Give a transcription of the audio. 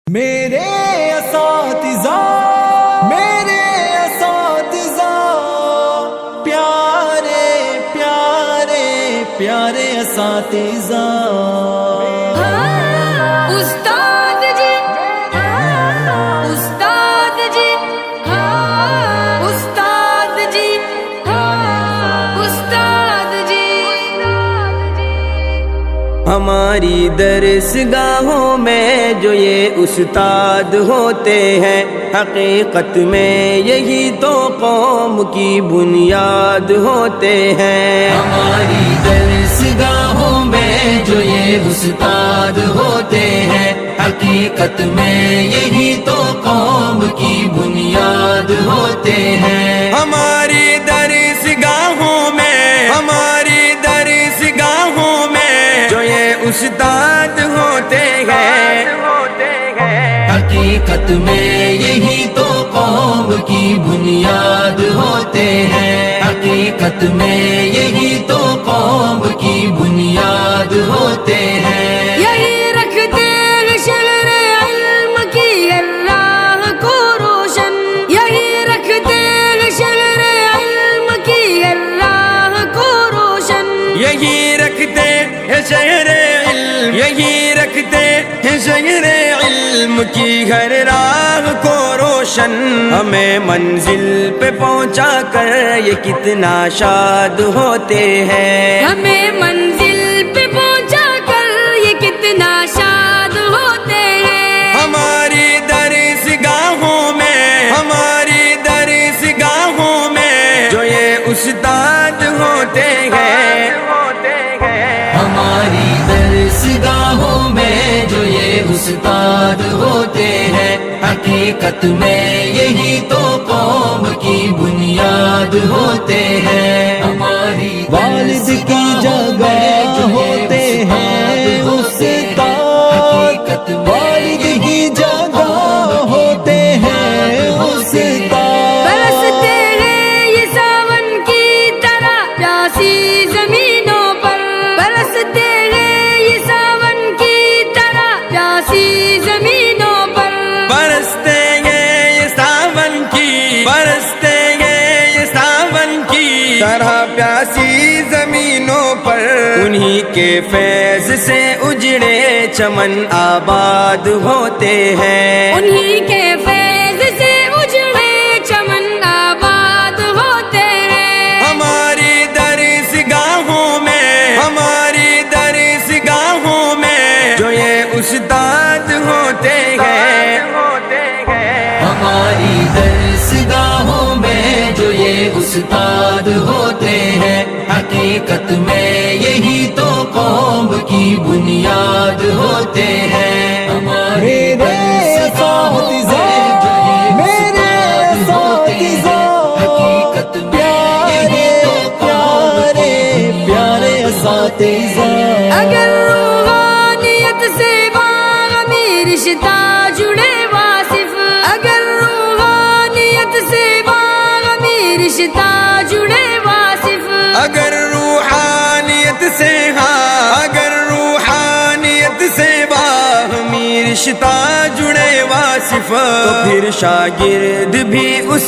میرے اساتذہ پیارے پیارے پیارے اساتذہ، استاد جی استاد جی استاد جی استاد جی، ہماری درسگاہوں میں جو یہ استاد ہوتے ہیں، حقیقت میں یہی تو قوم کی بنیاد ہوتے ہیں۔ ہماری درسگاہوں میں جو یہ استاد ہوتے ہیں، حقیقت میں یہی تو قوم کی بنیاد ہوتے ہیں۔ ہماری درسگاہوں میں جو یہ استاد ہوتے ہیں، حقیقت میں یہی تو قوم کی بنیاد ہوتے ہیں۔ حقیقت میں یہی تو قوم کی بنیاد ہوتے ہیں۔ یہی رکھتے ہیں شہر علم کی اللہ کو روشن، یہی رکھتے ہیں شہر علم کی اللہ کو روشن، یہی رکھتے ہیں شہر علم، یہی رکھتے ہیں شہر علم کی ہر راہ کو روشن۔ ہمیں منزل پہ پہنچا کر یہ کتنا شاد ہوتے ہیں۔ ہمیں منزل پہ پہنچا کر یہ کتنا شاد ہوتے ہیں۔ ہماری درسگاہوں میں جو یہ استاد ہوتے ہیں، ہماری درسگاہوں میں جو یہ استاد ہوتے ہیں، حقیقت میں یہی تو قوم کی بنیاد ہوتے ہیں۔ ہماری والد کی جگہ ہوتے ہیں استاد، والد کی جگہ ہوتے ہیں استاد۔ برستے ہیں یہ ساون کی طرح پیاسی زمینوں پر، برستے ہیں یہ ساون کی طرح پیاسی زمینوں پر، برستے ہیں یہ ساون کی طرح پیاسی زمینوں پر۔ انہی کے فیض سے اجڑے چمن آباد ہوتے ہیں، انہی کے فیض سے اجڑے چمن آباد ہوتے ہیں۔ ہماری درسگاہوں میں جو یہ استاد ہوتے ہیں، ہماری درسگاہوں میں جو یہ استاد ہوتے ہیں، حقیقت میں یہی تو قوم کی بنیاد ہوتے ہیں۔ ہمارے اساتذہ، میرے اساتذہ، پیارے پیارے پیارے اساتذہ۔ اگر روحانیت سے باغمی رشتہ جڑے واصف، اگر روحانیت سے باغمی رشتہ جڑے واصف، اگر روحانیت سے باہمی رشتہ جڑے واصف، تو پھر شاگرد بھی اس